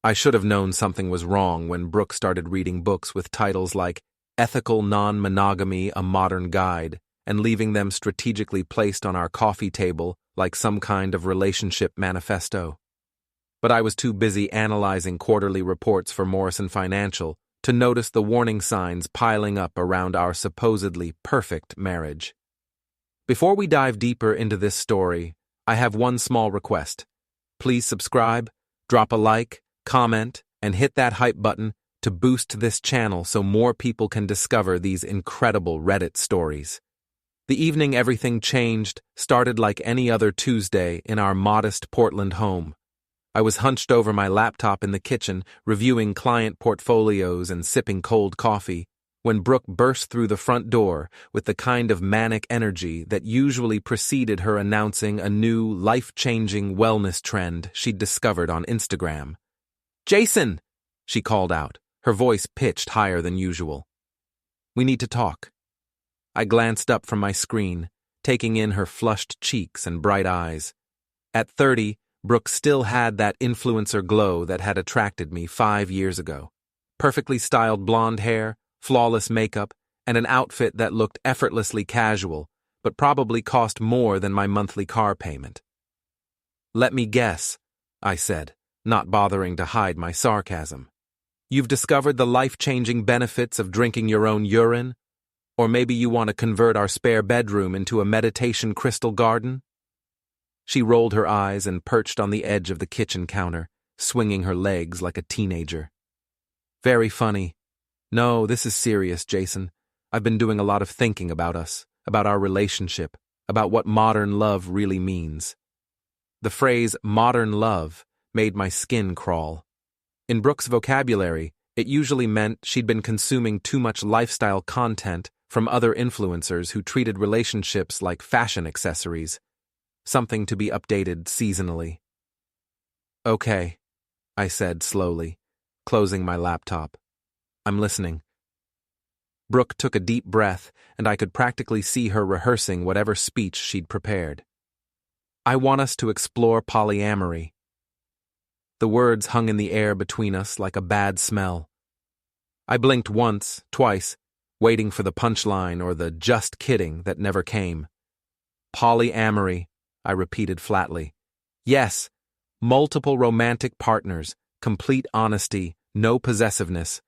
I should have known something was wrong when Brooke started reading books with titles like Ethical Non-Monogamy, A Modern Guide, and leaving them strategically placed on our coffee table like some kind of relationship manifesto. But I was too busy analyzing quarterly reports for Morrison Financial to notice the warning signs piling up around our supposedly perfect marriage. Before we dive deeper into this story, I have one small request. Please subscribe, drop a like, comment, and hit that hype button to boost this channel so more people can discover these incredible Reddit stories. The evening everything changed started like any other Tuesday in our modest Portland home. I was hunched over my laptop in the kitchen, reviewing client portfolios and sipping cold coffee, when Brooke burst through the front door with the kind of manic energy that usually preceded her announcing a new, life-changing wellness trend she'd discovered on Instagram. "Jason!" she called out, her voice pitched higher than usual. "We need to talk." I glanced up from my screen, taking in her flushed cheeks and bright eyes. At 30, Brooke still had that influencer glow that had attracted me 5 years ago. Perfectly styled blonde hair, flawless makeup, and an outfit that looked effortlessly casual, but probably cost more than my monthly car payment. "Let me guess," I said, not bothering to hide my sarcasm. "You've discovered the life-changing benefits of drinking your own urine? Or maybe you want to convert our spare bedroom into a meditation crystal garden?" She rolled her eyes and perched on the edge of the kitchen counter, swinging her legs like a teenager. "Very funny. No, this is serious, Jason. I've been doing a lot of thinking about us, about our relationship, about what modern love really means." The phrase modern love made my skin crawl. In Brooke's vocabulary, it usually meant she'd been consuming too much lifestyle content from other influencers who treated relationships like fashion accessories, something to be updated seasonally. "Okay," I said slowly, closing my laptop. "I'm listening." Brooke took a deep breath, and I could practically see her rehearsing whatever speech she'd prepared. "I want us to explore polyamory." The words hung in the air between us like a bad smell. I blinked once, twice, waiting for the punchline or the "just kidding" that never came. "Polyamory," I repeated flatly. "Yes, multiple romantic partners, complete honesty, no possessiveness.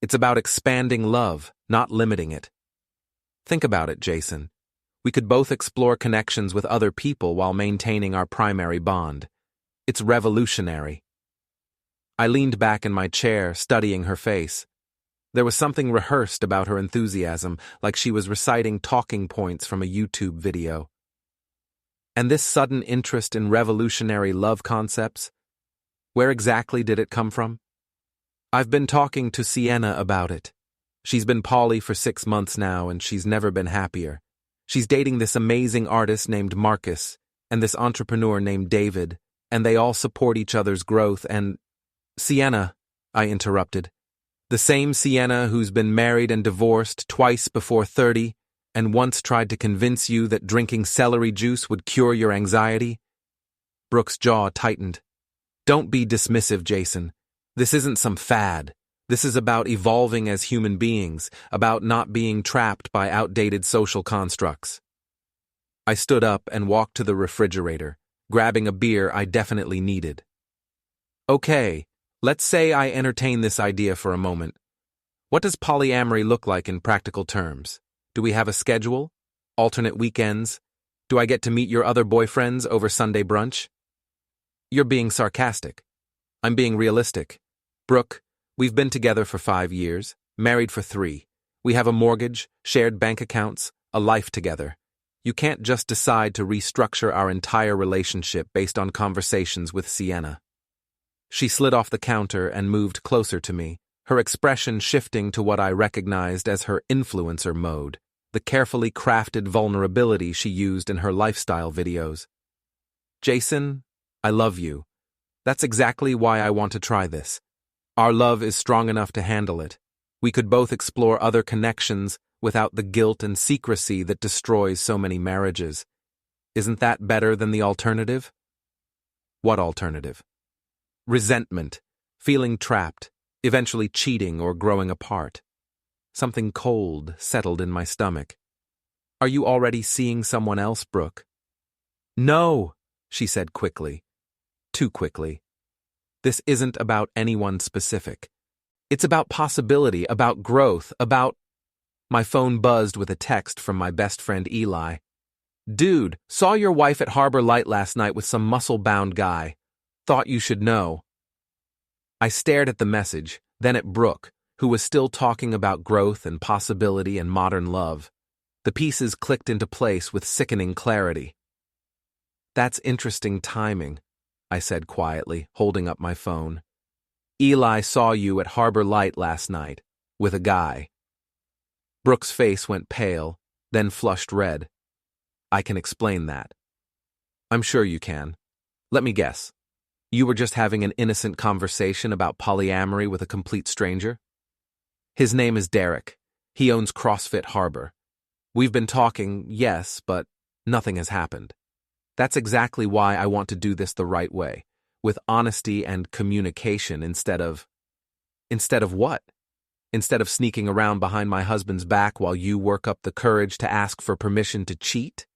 It's about expanding love, not limiting it. Think about it, Jason. We could both explore connections with other people while maintaining our primary bond. It's revolutionary." I leaned back in my chair, studying her face. There was something rehearsed about her enthusiasm, like she was reciting talking points from a YouTube video. And this sudden interest in revolutionary love concepts, where exactly did it come from? "I've been talking to Sienna about it. She's been poly for 6 months now, and she's never been happier. She's dating this amazing artist named Marcus, and this entrepreneur named David, and they all support each other's growth and—" "Sienna," I interrupted. "The same Sienna who's been married and divorced twice before 30 and once tried to convince you that drinking celery juice would cure your anxiety?" Brooke's jaw tightened. "Don't be dismissive, Jason. This isn't some fad. This is about evolving as human beings, about not being trapped by outdated social constructs." I stood up and walked to the refrigerator, grabbing a beer I definitely needed. "Okay, let's say I entertain this idea for a moment. What does polyamory look like in practical terms? Do we have a schedule? Alternate weekends? Do I get to meet your other boyfriends over Sunday brunch?" "You're being sarcastic. I'm being realistic. Brooke, we've been together for 5 years, married for 3. We have a mortgage, shared bank accounts, a life together. You can't just decide to restructure our entire relationship based on conversations with Sienna." She slid off the counter and moved closer to me, her expression shifting to what I recognized as her influencer mode, the carefully crafted vulnerability she used in her lifestyle videos. "Jason, I love you. That's exactly why I want to try this. Our love is strong enough to handle it. We could both explore other connections without the guilt and secrecy that destroys so many marriages. Isn't that better than the alternative?" "What alternative?" "Resentment, feeling trapped, eventually cheating or growing apart. Something cold settled in my stomach. Are you already seeing someone else, Brooke? No, she said quickly. Too quickly. This isn't about anyone specific. It's about possibility, about growth, about... My phone buzzed with a text from my best friend Eli. Dude, saw your wife at Harbor Light last night with some muscle-bound guy. Thought you should know. I stared at the message, then at Brooke, who was still talking about growth and possibility and modern love. The pieces clicked into place with sickening clarity. That's interesting timing, I said quietly, holding up my phone. Eli saw you at Harbor Light last night, with a guy. Brooke's face went pale, then flushed red. I can explain that. I'm sure you can. Let me guess. You were just having an innocent conversation about polyamory with a complete stranger? His name is Derek. He owns CrossFit Harbor. We've been talking, yes, but nothing has happened. That's exactly why I want to do this the right way, with honesty and communication instead of... Instead of what? Instead of sneaking around behind my husband's back while you work up the courage to ask for permission to cheat?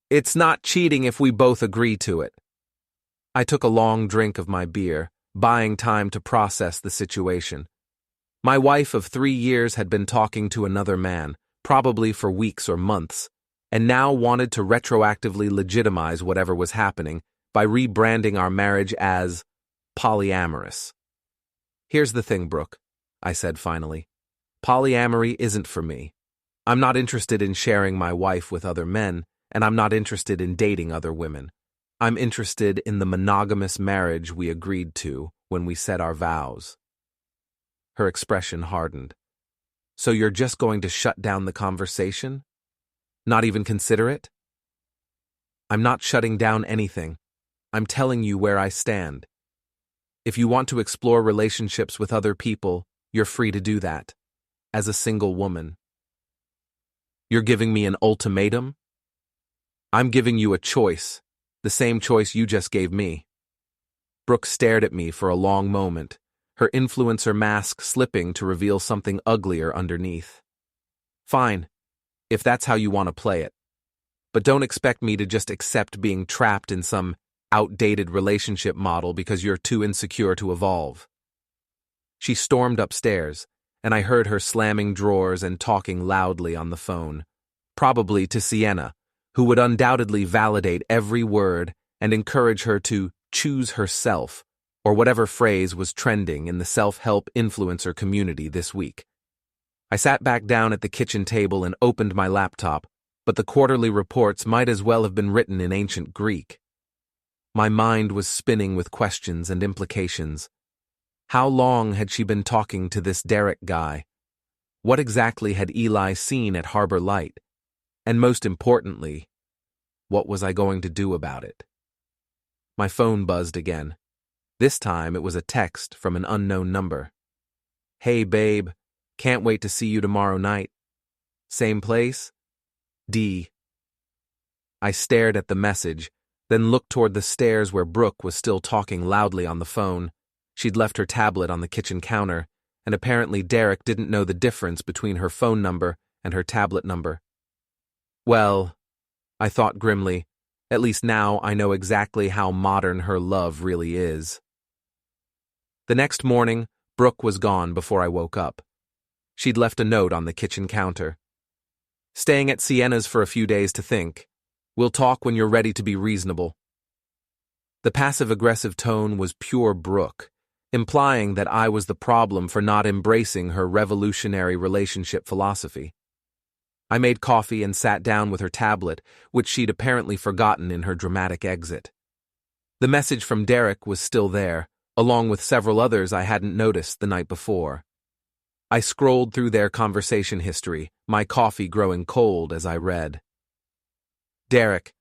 It's not cheating if we both agree to it. I took a long drink of my beer, buying time to process the situation. My wife of 3 years had been talking to another man, probably for weeks or months, and now wanted to retroactively legitimize whatever was happening by rebranding our marriage as polyamorous. Here's the thing, Brooke, I said finally. Polyamory isn't for me. I'm not interested in sharing my wife with other men, and I'm not interested in dating other women. I'm interested in the monogamous marriage we agreed to when we said our vows. Her expression hardened. So you're just going to shut down the conversation? Not even consider it? I'm not shutting down anything. I'm telling you where I stand. If you want to explore relationships with other people, you're free to do that, as a single woman. You're giving me an ultimatum? I'm giving you a choice, the same choice you just gave me. Brooke stared at me for a long moment, her influencer mask slipping to reveal something uglier underneath. Fine, if that's how you want to play it. But don't expect me to just accept being trapped in some outdated relationship model because you're too insecure to evolve. She stormed upstairs, and I heard her slamming drawers and talking loudly on the phone, probably to Sienna, who would undoubtedly validate every word and encourage her to choose herself, or whatever phrase was trending in the self-help influencer community this week. I sat back down at the kitchen table and opened my laptop, but the quarterly reports might as well have been written in ancient Greek. My mind was spinning with questions and implications. How long had she been talking to this Derek guy? What exactly had Eli seen at Harbor Light? And most importantly, what was I going to do about it? My phone buzzed again. This time it was a text from an unknown number. Hey babe, can't wait to see you tomorrow night. Same place? D. I stared at the message, then looked toward the stairs where Brooke was still talking loudly on the phone. She'd left her tablet on the kitchen counter, and apparently Derek didn't know the difference between her phone number and her tablet number. Well, I thought grimly, at least now I know exactly how modern her love really is. The next morning, Brooke was gone before I woke up. She'd left a note on the kitchen counter. Staying at Sienna's for a few days to think. We'll talk when you're ready to be reasonable. The passive-aggressive tone was pure Brooke, implying that I was the problem for not embracing her revolutionary relationship philosophy. I made coffee and sat down with her tablet, which she'd apparently forgotten in her dramatic exit. The message from Derek was still there, along with several others I hadn't noticed the night before. I scrolled through their conversation history, my coffee growing cold as I read. Derek,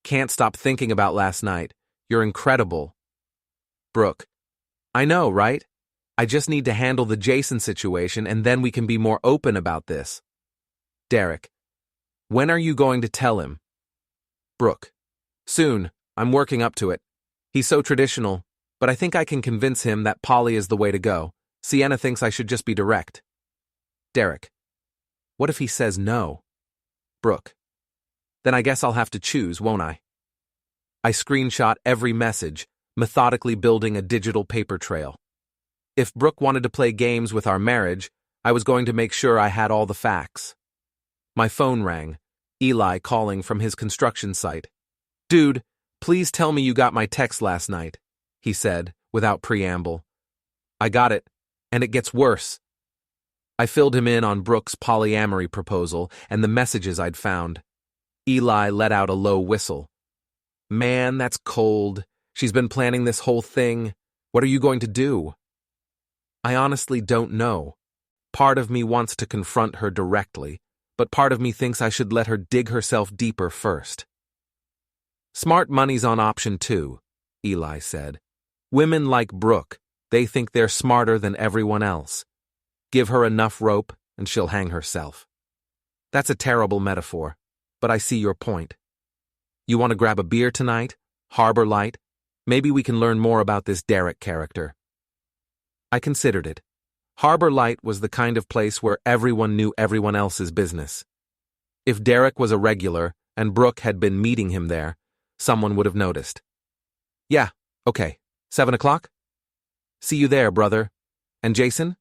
can't stop thinking about last night. You're incredible. Brooke, I know, right? I just need to handle the Jason situation and then we can be more open about this. Derek, when are you going to tell him? Brooke, soon. I'm working up to it. He's so traditional. but I think I can convince him that poly is the way to go. Sienna thinks I should just be direct. Derek. What if he says no? Brooke. Then I guess I'll have to choose, won't I? I screenshot every message, methodically building a digital paper trail. If Brooke wanted to play games with our marriage, I was going to make sure I had all the facts. My phone rang, Eli calling from his construction site. Dude, please tell me you got my text last night, he said, without preamble. I got it, and it gets worse. I filled him in on Brooke's polyamory proposal and the messages I'd found. Eli let out a low whistle. Man, that's cold. She's been planning this whole thing. What are you going to do? I honestly don't know. Part of me wants to confront her directly, but part of me thinks I should let her dig herself deeper first. Smart money's on option 2, Eli said. Women like Brooke, they think they're smarter than everyone else. Give her enough rope and she'll hang herself. That's a terrible metaphor, but I see your point. You want to grab a beer tonight? Harbor Light? Maybe we can learn more about this Derek character. I considered it. Harbor Light was the kind of place where everyone knew everyone else's business. If Derek was a regular and Brooke had been meeting him there, someone would have noticed. Yeah, okay. 7 o'clock? See you there, brother. And Jason?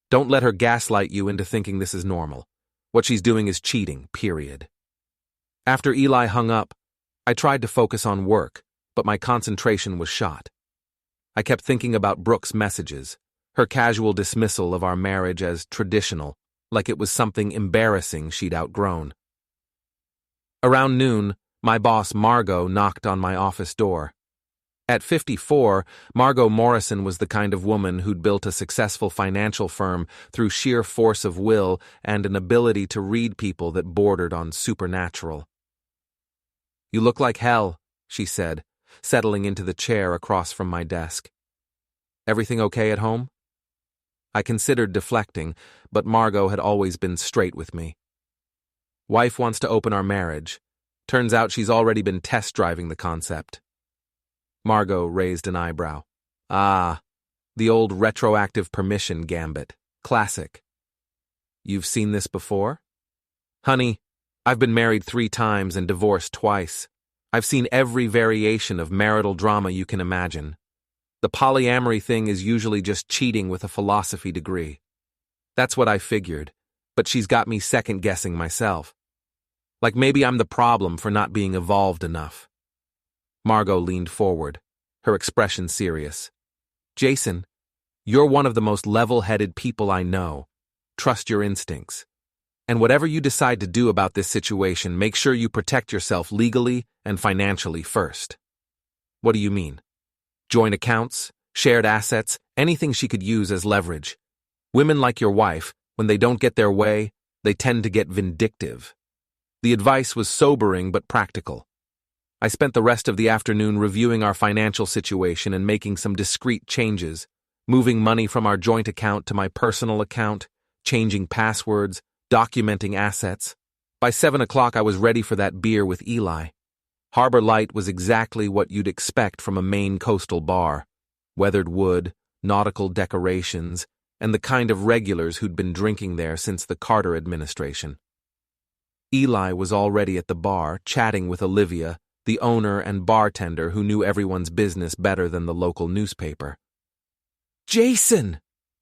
Don't let her gaslight you into thinking this is normal. What she's doing is cheating, period. After Eli hung up, I tried to focus on work, but my concentration was shot. I kept thinking about Brooke's messages, her casual dismissal of our marriage as traditional, like it was something embarrassing she'd outgrown. Around noon, my boss Margot knocked on my office door. At 54, Margot Morrison was the kind of woman who'd built a successful financial firm through sheer force of will and an ability to read people that bordered on supernatural. You look like hell, she said, settling into the chair across from my desk. Everything okay at home? I considered deflecting, but Margot had always been straight with me. Wife wants to open our marriage. Turns out she's already been test driving the concept. Margot raised an eyebrow. Ah, the old retroactive permission gambit. Classic. You've seen this before? Honey, I've been married 3 times and divorced twice. I've seen every variation of marital drama you can imagine. The polyamory thing is usually just cheating with a philosophy degree. That's what I figured, but she's got me second-guessing myself. Like maybe I'm the problem for not being evolved enough. Margot leaned forward, her expression serious. Jason, you're one of the most level-headed people I know. Trust your instincts. And whatever you decide to do about this situation, make sure you protect yourself legally and financially first. What do you mean? Joint accounts, shared assets, anything she could use as leverage. Women like your wife, when they don't get their way, they tend to get vindictive. The advice was sobering but practical. I spent the rest of the afternoon reviewing our financial situation and making some discrete changes, moving money from our joint account to my personal account, changing passwords, documenting assets. By 7 o'clock, I was ready for that beer with Eli. Harbor Light was exactly what you'd expect from a Maine coastal bar. Weathered wood, nautical decorations, and the kind of regulars who'd been drinking there since the Carter administration. Eli was already at the bar, chatting with Olivia, the owner and bartender who knew everyone's business better than the local newspaper. Jason!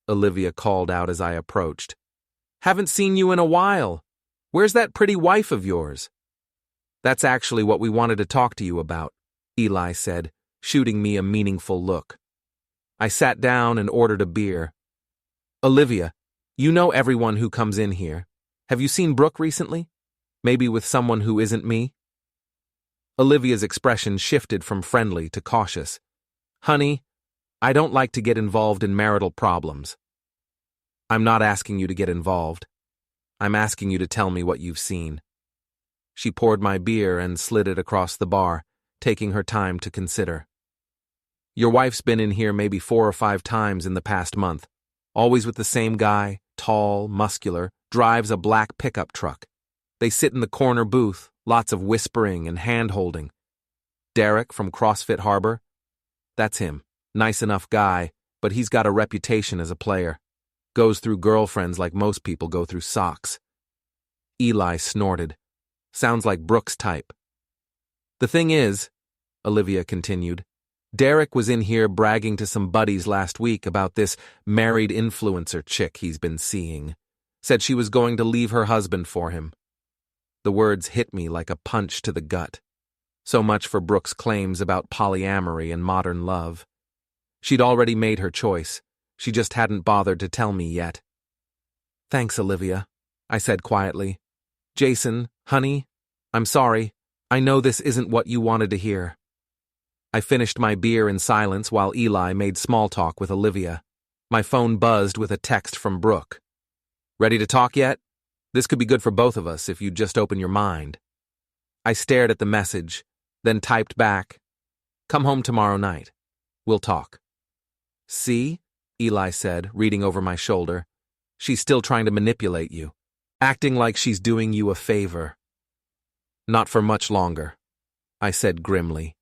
Olivia called out as I approached. Haven't seen you in a while. Where's that pretty wife of yours? That's actually what we wanted to talk to you about, Eli said, shooting me a meaningful look. I sat down and ordered a beer. Olivia, you know everyone who comes in here. Have you seen Brooke recently? Maybe with someone who isn't me? Olivia's expression shifted from friendly to cautious. Honey, I don't like to get involved in marital problems. I'm not asking you to get involved. I'm asking you to tell me what you've seen. She poured my beer and slid it across the bar, taking her time to consider. Your wife's been in here maybe 4 or 5 times in the past month, always with the same guy, tall, muscular, drives a black pickup truck. They sit in the corner booth, lots of whispering and hand-holding. Derek from CrossFit Harbor? That's him. Nice enough guy, but he's got a reputation as a player. Goes through girlfriends like most people go through socks. Eli snorted. Sounds like Brooke's type. The thing is, Olivia continued, Derek was in here bragging to some buddies last week about this married influencer chick he's been seeing. Said she was going to leave her husband for him. The words hit me like a punch to the gut. So much for Brooke's claims about polyamory and modern love. She'd already made her choice. She just hadn't bothered to tell me yet. Thanks, Olivia, I said quietly. Jason, honey, I'm sorry. I know this isn't what you wanted to hear. I finished my beer in silence while Eli made small talk with Olivia. My phone buzzed with a text from Brooke. Ready to talk yet? This could be good for both of us if you'd just open your mind. I stared at the message, then typed back, Come home tomorrow night. We'll talk. See? Eli said, reading over my shoulder. She's still trying to manipulate you, acting like she's doing you a favor. Not for much longer, I said grimly.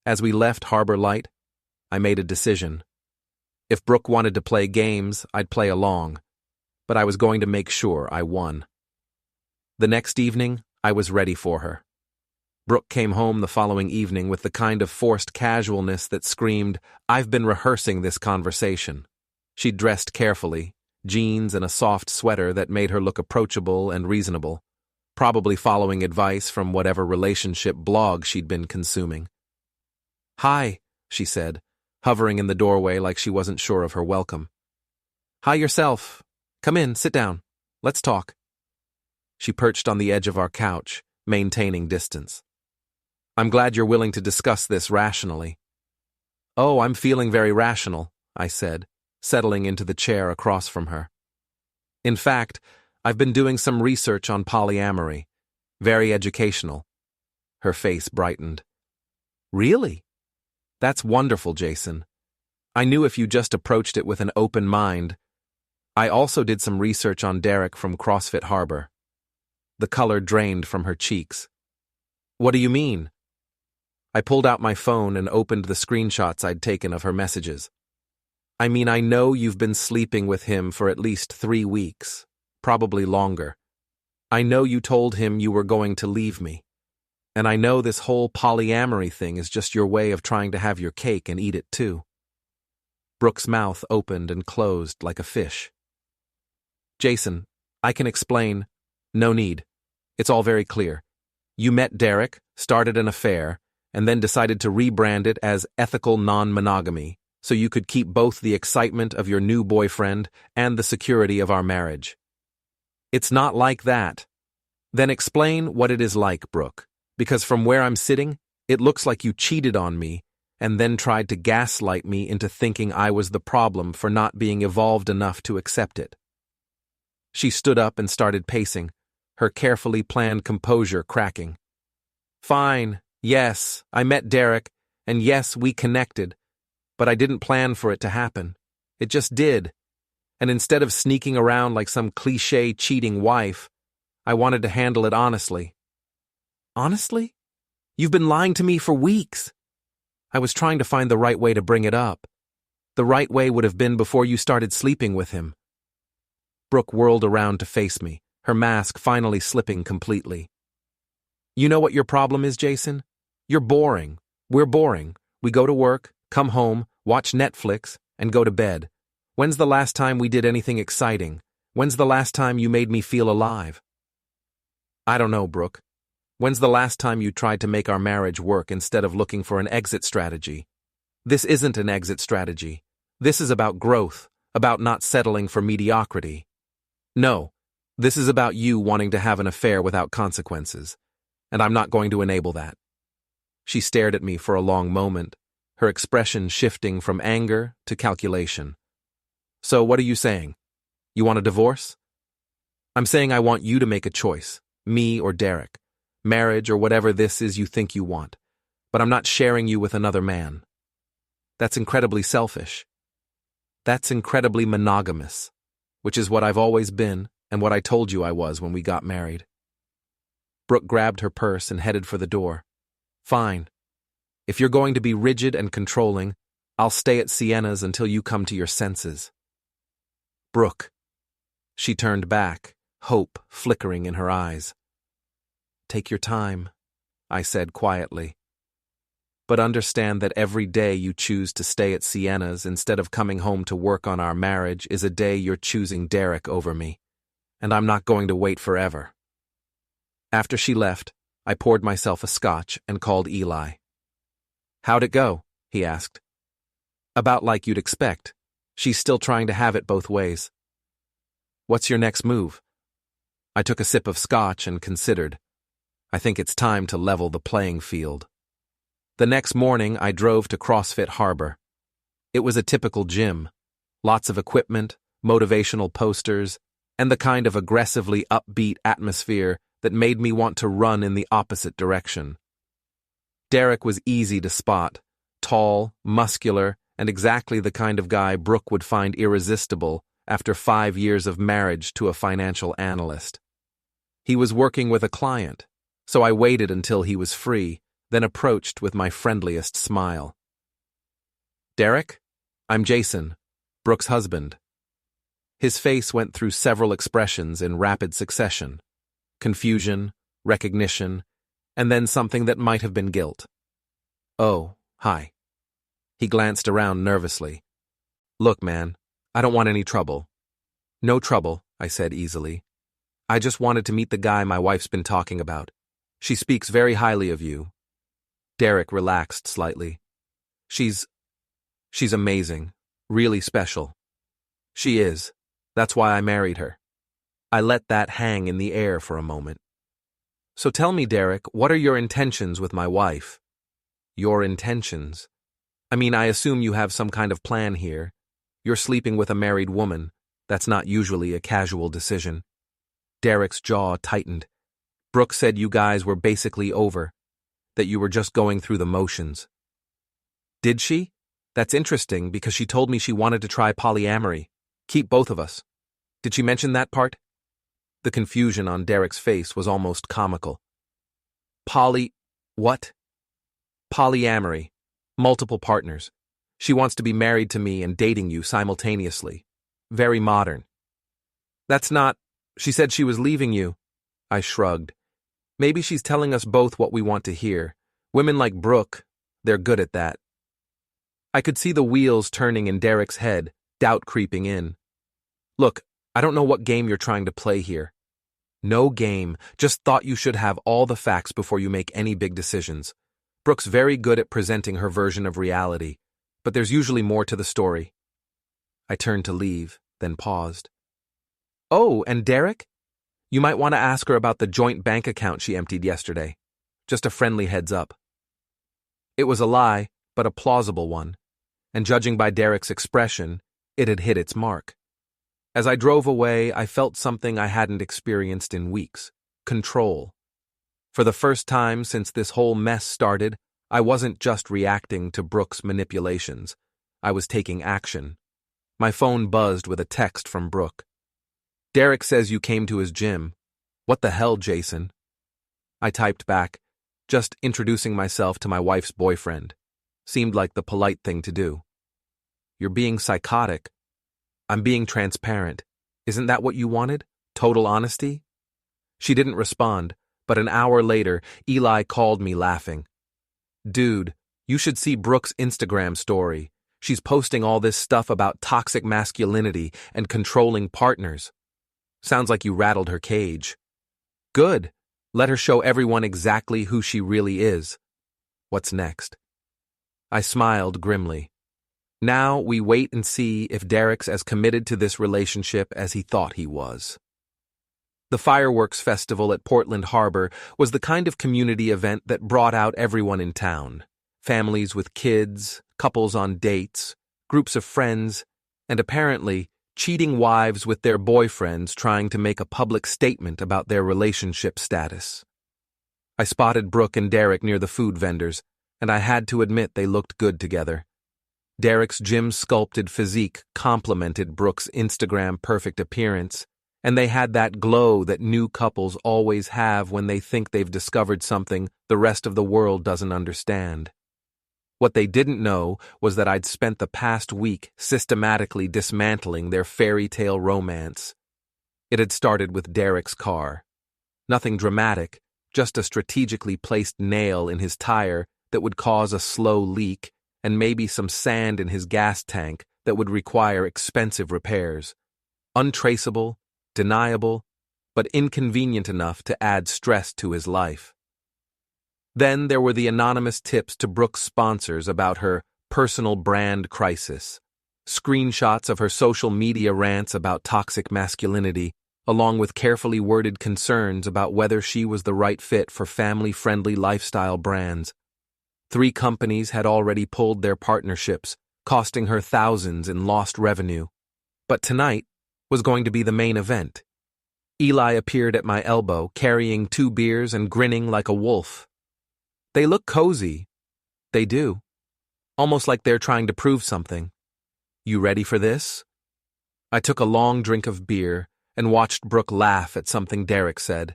As we left Harbor Light, I made a decision. If Brooke wanted to play games, I'd play along, but I was going to make sure I won. The next evening, I was ready for her. Brooke came home the following evening with the kind of forced casualness that screamed, I've been rehearsing this conversation. She'd dressed carefully, jeans and a soft sweater that made her look approachable and reasonable, probably following advice from whatever relationship blog she'd been consuming. Hi, she said, hovering in the doorway like she wasn't sure of her welcome. Hi yourself. Come in, sit down. Let's talk. She perched on the edge of our couch, maintaining distance. I'm glad you're willing to discuss this rationally. Oh, I'm feeling very rational, I said, settling into the chair across from her. In fact, I've been doing some research on polyamory. Very educational. Her face brightened. Really? That's wonderful, Jason. I knew if you just approached it with an open mind. I also did some research on Derek from CrossFit Harbor. The color drained from her cheeks. What do you mean? I pulled out my phone and opened the screenshots I'd taken of her messages. I mean, I know you've been sleeping with him for at least 3 weeks, probably longer. I know you told him you were going to leave me. And I know this whole polyamory thing is just your way of trying to have your cake and eat it too. Brooke's mouth opened and closed like a fish. Jason, I can explain. No need. It's all very clear. You met Derek, started an affair, and then decided to rebrand it as ethical non-monogamy, so you could keep both the excitement of your new boyfriend and the security of our marriage. It's not like that. Then explain what it is like, Brooke, because from where I'm sitting, it looks like you cheated on me and then tried to gaslight me into thinking I was the problem for not being evolved enough to accept it. She stood up and started pacing, her carefully planned composure cracking. Fine. Yes, I met Derek, and yes, we connected, but I didn't plan for it to happen. It just did. And instead of sneaking around like some cliché cheating wife, I wanted to handle it honestly. Honestly? You've been lying to me for weeks. I was trying to find the right way to bring it up. The right way would have been before you started sleeping with him. Brooke whirled around to face me, her mask finally slipping completely. You know what your problem is, Jason? You're boring. We're boring. We go to work, come home, watch Netflix, and go to bed. When's the last time we did anything exciting? When's the last time you made me feel alive? I don't know, Brooke. When's the last time you tried to make our marriage work instead of looking for an exit strategy? This isn't an exit strategy. This is about growth, about not settling for mediocrity. No, this is about you wanting to have an affair without consequences, and I'm not going to enable that. She stared at me for a long moment, her expression shifting from anger to calculation. So what are you saying? You want a divorce? I'm saying I want you to make a choice, me or Derek, marriage or whatever this is you think you want, but I'm not sharing you with another man. That's incredibly selfish. That's incredibly monogamous, which is what I've always been and what I told you I was when we got married. Brooke grabbed her purse and headed for the door. Fine. If you're going to be rigid and controlling, I'll stay at Sienna's until you come to your senses. Brooke. She turned back, hope flickering in her eyes. Take your time, I said quietly. But understand that every day you choose to stay at Sienna's instead of coming home to work on our marriage is a day you're choosing Derek over me, and I'm not going to wait forever. After she left, I poured myself a scotch and called Eli. How'd it go? He asked. About like you'd expect. She's still trying to have it both ways. What's your next move? I took a sip of scotch and considered. I think it's time to level the playing field. The next morning, I drove to CrossFit Harbor. It was a typical gym. Lots of equipment, motivational posters, and the kind of aggressively upbeat atmosphere that made me want to run in the opposite direction. Derek was easy to spot, tall, muscular, and exactly the kind of guy Brooke would find irresistible after 5 years of marriage to a financial analyst. He was working with a client, so I waited until he was free, then approached with my friendliest smile. Derek, I'm Jason, Brooke's husband. His face went through several expressions in rapid succession. Confusion, recognition, and then something that might have been guilt. Oh, hi. He glanced around nervously. Look, man, I don't want any trouble. No trouble, I said easily. I just wanted to meet the guy my wife's been talking about. She speaks very highly of you. Derek relaxed slightly. She's amazing, really special. She is. That's why I married her. I let that hang in the air for a moment. So tell me, Derek, what are your intentions with my wife? Your intentions? I mean, I assume you have some kind of plan here. You're sleeping with a married woman. That's not usually a casual decision. Derek's jaw tightened. Brooke said you guys were basically over, that you were just going through the motions. Did she? That's interesting because she told me she wanted to try polyamory. Keep both of us. Did she mention that part? The confusion on Derek's face was almost comical. What? Polyamory. Multiple partners. She wants to be married to me and dating you simultaneously. Very modern. That's not... She said she was leaving you. I shrugged. Maybe she's telling us both what we want to hear. Women like Brooke, they're good at that. I could see the wheels turning in Derek's head, doubt creeping in. Look, I don't know what game you're trying to play here. No game, just thought you should have all the facts before you make any big decisions. Brooke's very good at presenting her version of reality, but there's usually more to the story. I turned to leave, then paused. Oh, and Derek? You might want to ask her about the joint bank account she emptied yesterday. Just a friendly heads up. It was a lie, but a plausible one, and judging by Derek's expression, it had hit its mark. As I drove away, I felt something I hadn't experienced in weeks. Control. For the first time since this whole mess started, I wasn't just reacting to Brooke's manipulations. I was taking action. My phone buzzed with a text from Brooke. Derek says you came to his gym. What the hell, Jason? I typed back, just introducing myself to my wife's boyfriend. Seemed like the polite thing to do. You're being psychotic. I'm being transparent. Isn't that what you wanted? Total honesty? She didn't respond, but an hour later, Eli called me laughing. Dude, you should see Brooke's Instagram story. She's posting all this stuff about toxic masculinity and controlling partners. Sounds like you rattled her cage. Good. Let her show everyone exactly who she really is. What's next? I smiled grimly. Now we wait and see if Derek's as committed to this relationship as he thought he was. The fireworks festival at Portland Harbor was the kind of community event that brought out everyone in town. Families with kids, couples on dates, groups of friends, and apparently cheating wives with their boyfriends trying to make a public statement about their relationship status. I spotted Brooke and Derek near the food vendors, and I had to admit they looked good together. Derek's gym-sculpted physique complemented Brooke's Instagram-perfect appearance, and they had that glow that new couples always have when they think they've discovered something the rest of the world doesn't understand. What they didn't know was that I'd spent the past week systematically dismantling their fairy tale romance. It had started with Derek's car. Nothing dramatic, just a strategically placed nail in his tire that would cause a slow leak, and maybe some sand in his gas tank that would require expensive repairs. Untraceable, deniable, but inconvenient enough to add stress to his life. Then there were the anonymous tips to Brooke's sponsors about her personal brand crisis, screenshots of her social media rants about toxic masculinity, along with carefully worded concerns about whether she was the right fit for family-friendly lifestyle brands. 3 companies had already pulled their partnerships, costing her thousands in lost revenue. But tonight was going to be the main event. Eli appeared at my elbow, carrying 2 beers and grinning like a wolf. They look cozy. They do. Almost like they're trying to prove something. You ready for this? I took a long drink of beer and watched Brooke laugh at something Derek said.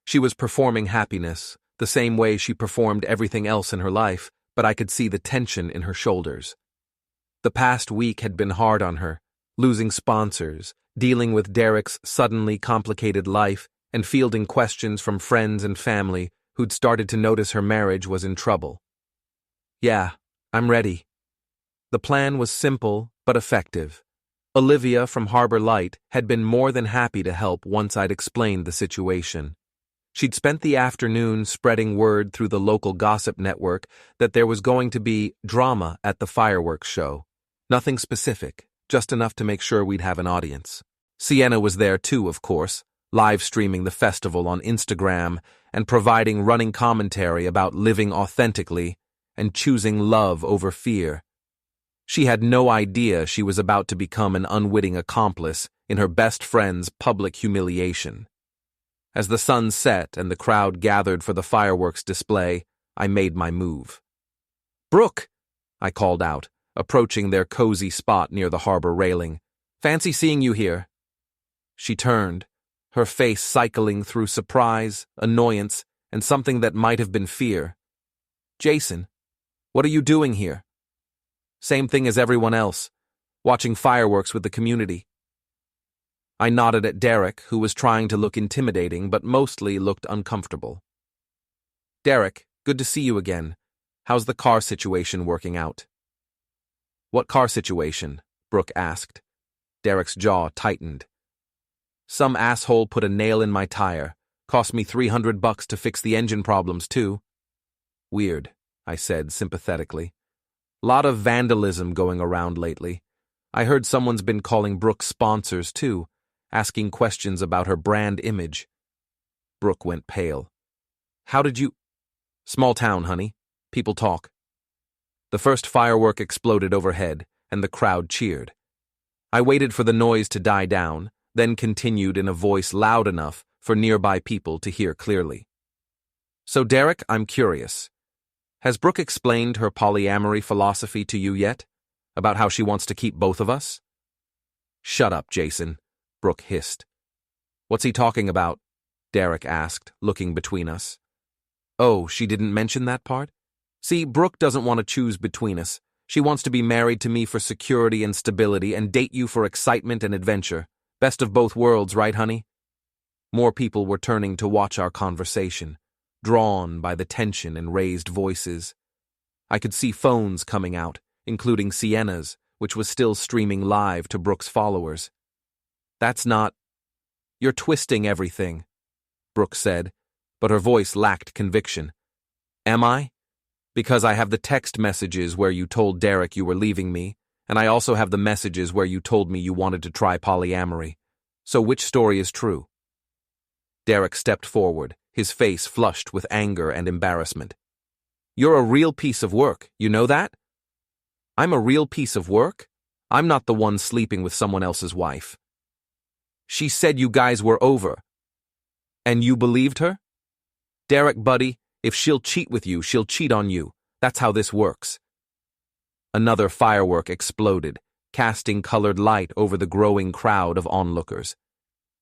She was performing happiness, the same way she performed everything else in her life, but I could see the tension in her shoulders. The past week had been hard on her, losing sponsors, dealing with Derek's suddenly complicated life, and fielding questions from friends and family who'd started to notice her marriage was in trouble. Yeah, I'm ready. The plan was simple but effective. Olivia from Harbor Light had been more than happy to help once I'd explained the situation. She'd spent the afternoon spreading word through the local gossip network that there was going to be drama at the fireworks show. Nothing specific, just enough to make sure we'd have an audience. Sienna was there too, of course, live streaming the festival on Instagram and providing running commentary about living authentically and choosing love over fear. She had no idea she was about to become an unwitting accomplice in her best friend's public humiliation. As the sun set and the crowd gathered for the fireworks display, I made my move. "Brooke," I called out, approaching their cozy spot near the harbor railing. "Fancy seeing you here." She turned, her face cycling through surprise, annoyance, and something that might have been fear. "Jason, what are you doing here?" "Same thing as everyone else, watching fireworks with the community." I nodded at Derek, who was trying to look intimidating but mostly looked uncomfortable. "Derek, good to see you again. How's the car situation working out?" "What car situation?" Brooke asked. Derek's jaw tightened. "Some asshole put a nail in my tire. Cost me $300 to fix the engine problems, too." "Weird," I said sympathetically. "Lot of vandalism going around lately. I heard someone's been calling Brooke's sponsors, too, asking questions about her brand image." Brooke went pale. "How did you—" "Small town, honey. People talk." The first firework exploded overhead, and the crowd cheered. I waited for the noise to die down, then continued in a voice loud enough for nearby people to hear clearly. "So, Derek, I'm curious. Has Brooke explained her polyamory philosophy to you yet? About how she wants to keep both of us?" "Shut up, Jason," Brooke hissed. "What's he talking about?" Derek asked, looking between us. "Oh, she didn't mention that part? See, Brooke doesn't want to choose between us. She wants to be married to me for security and stability and date you for excitement and adventure. Best of both worlds, right, honey?" More people were turning to watch our conversation, drawn by the tension and raised voices. I could see phones coming out, including Sienna's, which was still streaming live to Brooke's followers. "That's not—" "You're twisting everything," Brooke said, but her voice lacked conviction. "Am I? Because I have the text messages where you told Derek you were leaving me, and I also have the messages where you told me you wanted to try polyamory. So which story is true?" Derek stepped forward, his face flushed with anger and embarrassment. "You're a real piece of work, you know that?" "I'm a real piece of work? I'm not the one sleeping with someone else's wife." "She said you guys were over." "And you believed her?" "Derek, buddy, if she'll cheat with you, she'll cheat on you. That's how this works." Another firework exploded, casting colored light over the growing crowd of onlookers.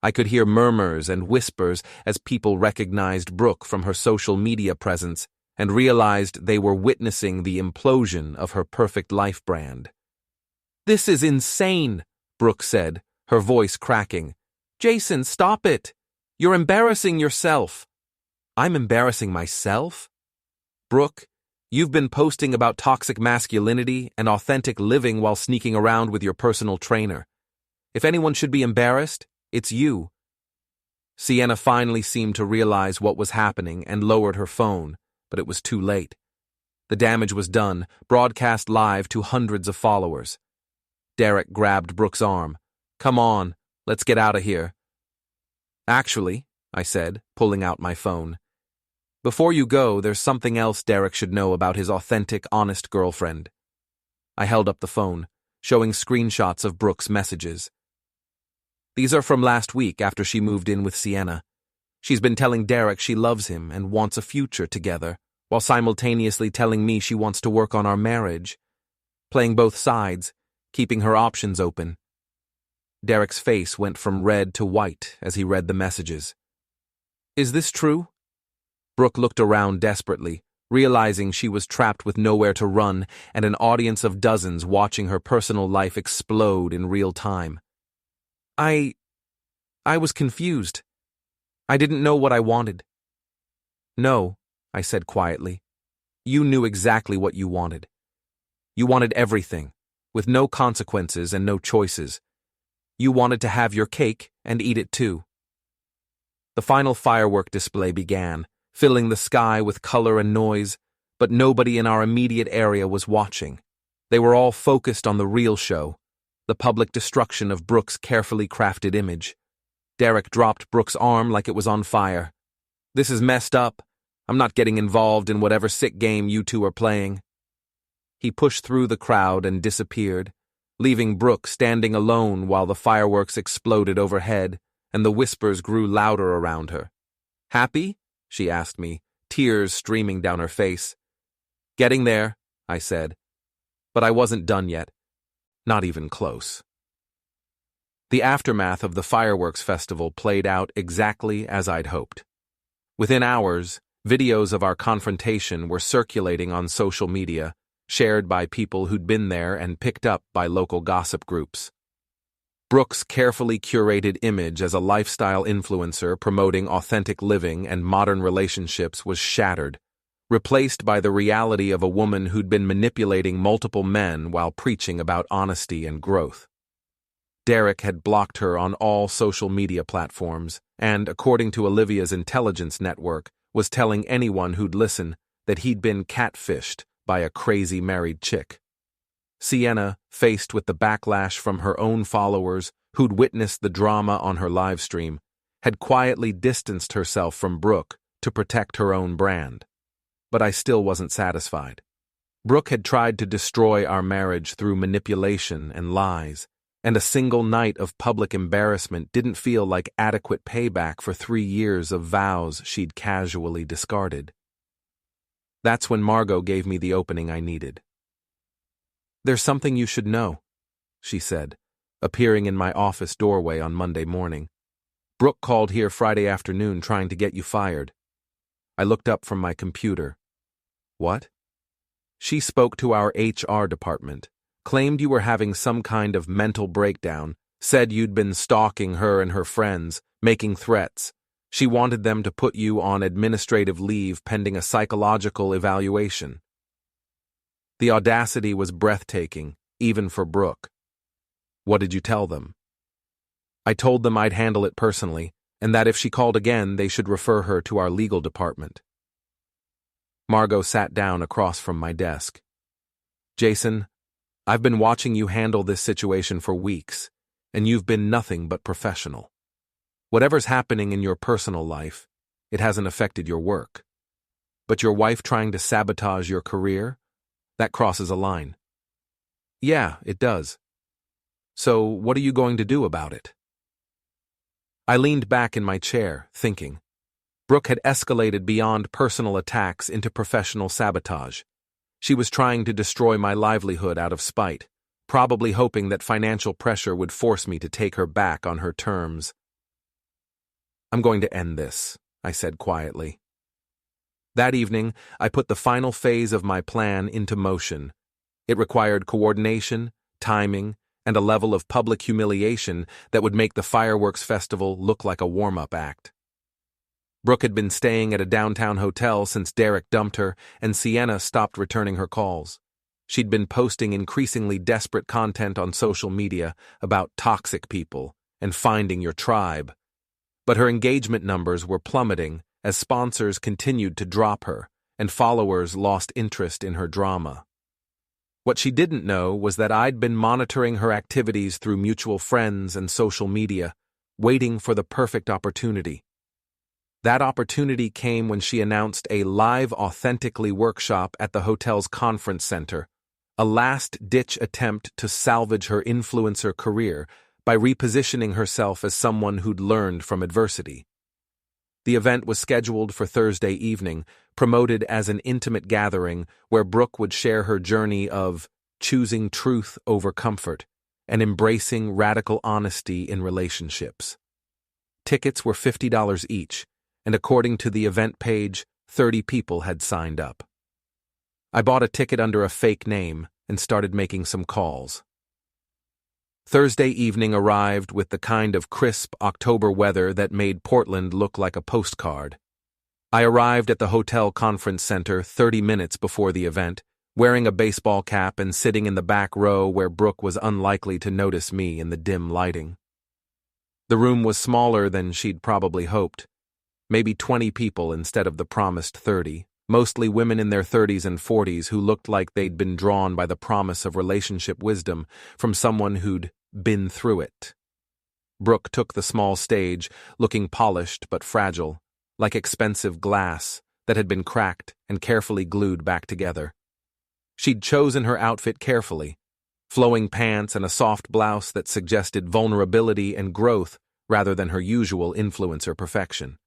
I could hear murmurs and whispers as people recognized Brooke from her social media presence and realized they were witnessing the implosion of her perfect life brand. "This is insane," Brooke said, her voice cracking. "Jason, stop it! You're embarrassing yourself." "I'm embarrassing myself?" "Brooke, you've been posting about toxic masculinity and authentic living while sneaking around with your personal trainer. If anyone should be embarrassed, it's you." Sienna finally seemed to realize what was happening and lowered her phone, but it was too late. The damage was done, broadcast live to hundreds of followers. Derek grabbed Brooke's arm. "Come on, let's get out of here." "Actually," I said, pulling out my phone, "before you go, there's something else Derek should know about his authentic, honest girlfriend." I held up the phone, showing screenshots of Brooke's messages. "These are from last week after she moved in with Sienna. She's been telling Derek she loves him and wants a future together, while simultaneously telling me she wants to work on our marriage. Playing both sides, keeping her options open." Derek's face went from red to white as he read the messages. "Is this true?" Brooke looked around desperately, realizing she was trapped with nowhere to run and an audience of dozens watching her personal life explode in real time. I was confused. I didn't know what I wanted." "No," I said quietly. "You knew exactly what you wanted. You wanted everything, with no consequences and no choices. You wanted to have your cake and eat it too." The final firework display began, filling the sky with color and noise, but nobody in our immediate area was watching. They were all focused on the real show, the public destruction of Brooke's carefully crafted image. Derek dropped Brooke's arm like it was on fire. "This is messed up. I'm not getting involved in whatever sick game you two are playing." He pushed through the crowd and disappeared, leaving Brooke standing alone while the fireworks exploded overhead and the whispers grew louder around her. "Happy?" she asked me, tears streaming down her face. "Getting there," I said. But I wasn't done yet. Not even close. The aftermath of the fireworks festival played out exactly as I'd hoped. Within hours, videos of our confrontation were circulating on social media, shared by people who'd been there and picked up by local gossip groups. Brooke's carefully curated image as a lifestyle influencer promoting authentic living and modern relationships was shattered, replaced by the reality of a woman who'd been manipulating multiple men while preaching about honesty and growth. Derek had blocked her on all social media platforms and, according to Olivia's intelligence network, was telling anyone who'd listen that he'd been catfished by a crazy married chick. Sienna, faced with the backlash from her own followers who'd witnessed the drama on her livestream, had quietly distanced herself from Brooke to protect her own brand. But I still wasn't satisfied. Brooke had tried to destroy our marriage through manipulation and lies, and a single night of public embarrassment didn't feel like adequate payback for 3 years of vows she'd casually discarded. That's when Margot gave me the opening I needed. "There's something you should know," she said, appearing in my office doorway on Monday morning. "Brooke called here Friday afternoon trying to get you fired." I looked up from my computer. "What?" "She spoke to our HR department, claimed you were having some kind of mental breakdown, said you'd been stalking her and her friends, making threats. She wanted them to put you on administrative leave pending a psychological evaluation." The audacity was breathtaking, even for Brooke. "What did you tell them?" "I told them I'd handle it personally, and that if she called again, they should refer her to our legal department." Margot sat down across from my desk. "Jason, I've been watching you handle this situation for weeks, and you've been nothing but professional. Whatever's happening in your personal life, it hasn't affected your work. But your wife trying to sabotage your career? That crosses a line." "Yeah, it does. So what are you going to do about it?" I leaned back in my chair, thinking. Brooke had escalated beyond personal attacks into professional sabotage. She was trying to destroy my livelihood out of spite, probably hoping that financial pressure would force me to take her back on her terms. "I'm going to end this," I said quietly. That evening, I put the final phase of my plan into motion. It required coordination, timing, and a level of public humiliation that would make the fireworks festival look like a warm-up act. Brooke had been staying at a downtown hotel since Derek dumped her, and Sienna stopped returning her calls. She'd been posting increasingly desperate content on social media about toxic people and finding your tribe. But her engagement numbers were plummeting as sponsors continued to drop her and followers lost interest in her drama. What she didn't know was that I'd been monitoring her activities through mutual friends and social media, waiting for the perfect opportunity. That opportunity came when she announced a live Authentically workshop at the hotel's conference center, a last-ditch attempt to salvage her influencer career by repositioning herself as someone who'd learned from adversity. The event was scheduled for Thursday evening, promoted as an intimate gathering where Brooke would share her journey of choosing truth over comfort and embracing radical honesty in relationships. Tickets were $50 each, and according to the event page, 30 people had signed up. I bought a ticket under a fake name and started making some calls. Thursday evening arrived with the kind of crisp October weather that made Portland look like a postcard. I arrived at the hotel conference center 30 minutes before the event, wearing a baseball cap and sitting in the back row where Brooke was unlikely to notice me in the dim lighting. The room was smaller than she'd probably hoped. Maybe 20 people instead of the promised 30, mostly women in their 30s and 40s who looked like they'd been drawn by the promise of relationship wisdom from someone who'd been through it. Brooke took the small stage, looking polished but fragile, like expensive glass that had been cracked and carefully glued back together. She'd chosen her outfit carefully, flowing pants and a soft blouse that suggested vulnerability and growth rather than her usual influencer perfection.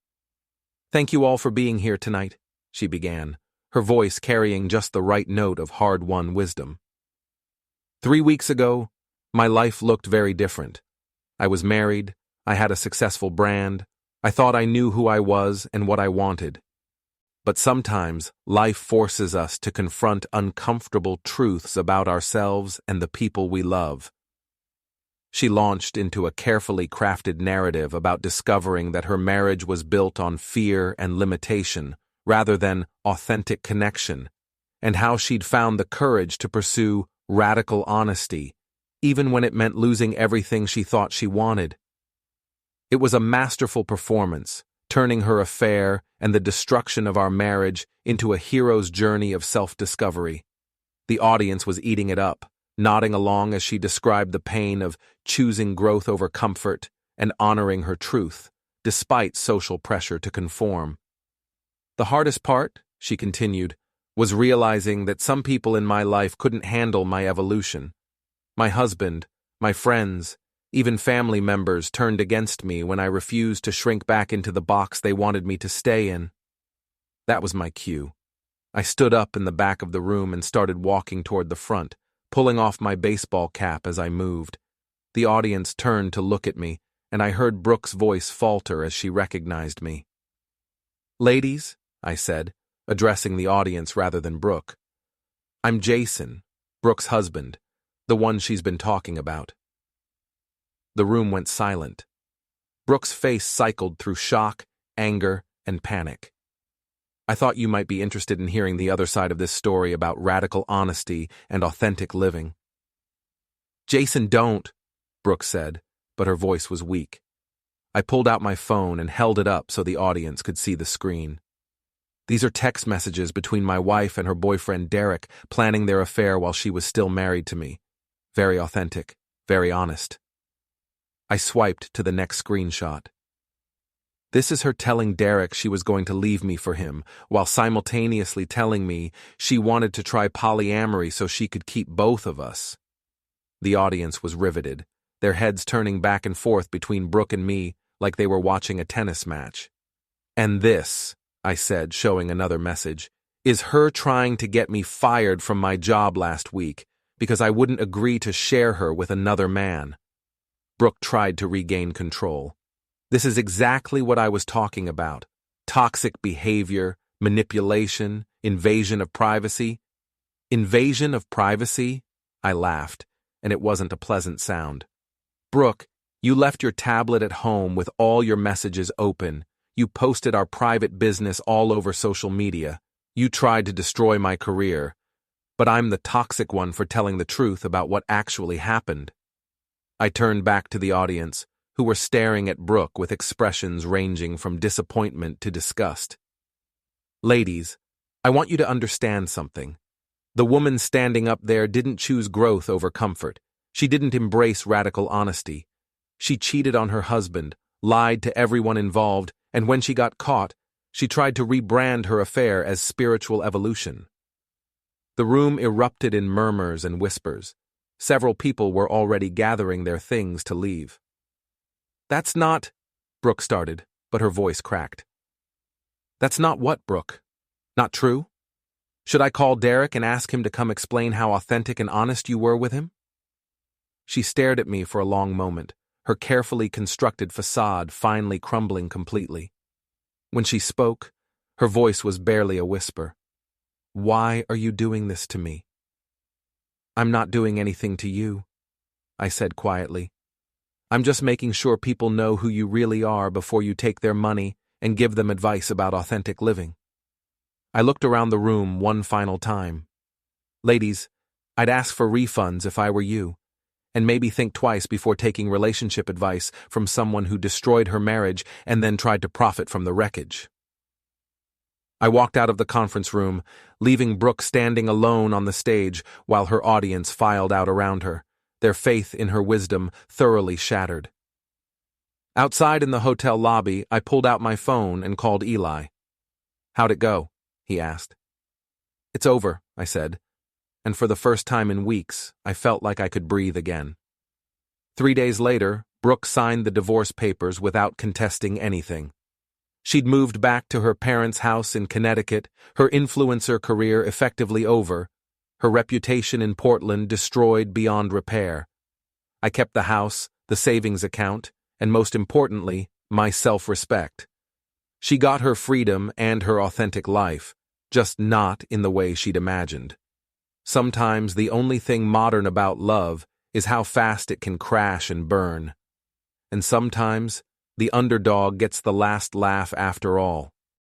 "Thank you all for being here tonight," she began, her voice carrying just the right note of hard-won wisdom. 3 weeks ago, my life looked very different. I was married, I had a successful brand, I thought I knew who I was and what I wanted. But sometimes, life forces us to confront uncomfortable truths about ourselves and the people we love. She launched into a carefully crafted narrative about discovering that her marriage was built on fear and limitation, rather than authentic connection, and how she'd found the courage to pursue radical honesty, even when it meant losing everything she thought she wanted. It was a masterful performance, turning her affair and the destruction of our marriage into a hero's journey of self-discovery. The audience was eating it up, nodding along as she described the pain of choosing growth over comfort and honoring her truth, despite social pressure to conform. "The hardest part," she continued, "was realizing that some people in my life couldn't handle my evolution. My husband, my friends, even family members turned against me when I refused to shrink back into the box they wanted me to stay in." That was my cue. I stood up in the back of the room and started walking toward the front, pulling off my baseball cap as I moved. The audience turned to look at me, and I heard Brooke's voice falter as she recognized me. "Ladies," I said, addressing the audience rather than Brooke, "I'm Jason, Brooke's husband, the one she's been talking about." The room went silent. Brooke's face cycled through shock, anger, and panic. "I thought you might be interested in hearing the other side of this story about radical honesty and authentic living." "Jason, don't," Brooke said, but her voice was weak. I pulled out my phone and held it up so the audience could see the screen. "These are text messages between my wife and her boyfriend Derek, planning their affair while she was still married to me. Very authentic, very honest." I swiped to the next screenshot. This is her telling Derek she was going to leave me for him, while simultaneously telling me she wanted to try polyamory so she could keep both of us. The audience was riveted, their heads turning back and forth between Brooke and me like they were watching a tennis match. "And this," I said, showing another message, "is her trying to get me fired from my job last week because I wouldn't agree to share her with another man." Brooke tried to regain control. "This is exactly what I was talking about. Toxic behavior, manipulation, invasion of privacy. Invasion of privacy? I laughed, and it wasn't a pleasant sound. Brooke, you left your tablet at home with all your messages open. You posted our private business all over social media. You tried to destroy my career. But I'm the toxic one for telling the truth about what actually happened. I turned back to the audience, who were staring at Brooke with expressions ranging from disappointment to disgust. Ladies, I want you to understand something. The woman standing up there didn't choose growth over comfort. She didn't embrace radical honesty. She cheated on her husband, lied to everyone involved, and when she got caught, she tried to rebrand her affair as spiritual evolution. The room erupted in murmurs and whispers. Several people were already gathering their things to leave. That's not, Brooke started, but her voice cracked. That's not what, Brooke? Not true? Should I call Derek and ask him to come explain how authentic and honest you were with him? She stared at me for a long moment, her carefully constructed facade finally crumbling completely. When she spoke, her voice was barely a whisper. Why are you doing this to me? I'm not doing anything to you, I said quietly. I'm just making sure people know who you really are before you take their money and give them advice about authentic living. I looked around the room one final time. Ladies, I'd ask for refunds if I were you, and maybe think twice before taking relationship advice from someone who destroyed her marriage and then tried to profit from the wreckage. I walked out of the conference room, leaving Brooke standing alone on the stage while her audience filed out around her, their faith in her wisdom thoroughly shattered. Outside in the hotel lobby, I pulled out my phone and called Eli. How'd it go? He asked. It's over, I said, and for the first time in weeks, I felt like I could breathe again. 3 days later, Brooke signed the divorce papers without contesting anything. She'd moved back to her parents' house in Connecticut, her influencer career effectively over, her reputation in Portland destroyed beyond repair. I kept the house, the savings account, and most importantly, my self-respect. She got her freedom and her authentic life, just not in the way she'd imagined. Sometimes the only thing modern about love is how fast it can crash and burn. And sometimes the underdog gets the last laugh after all.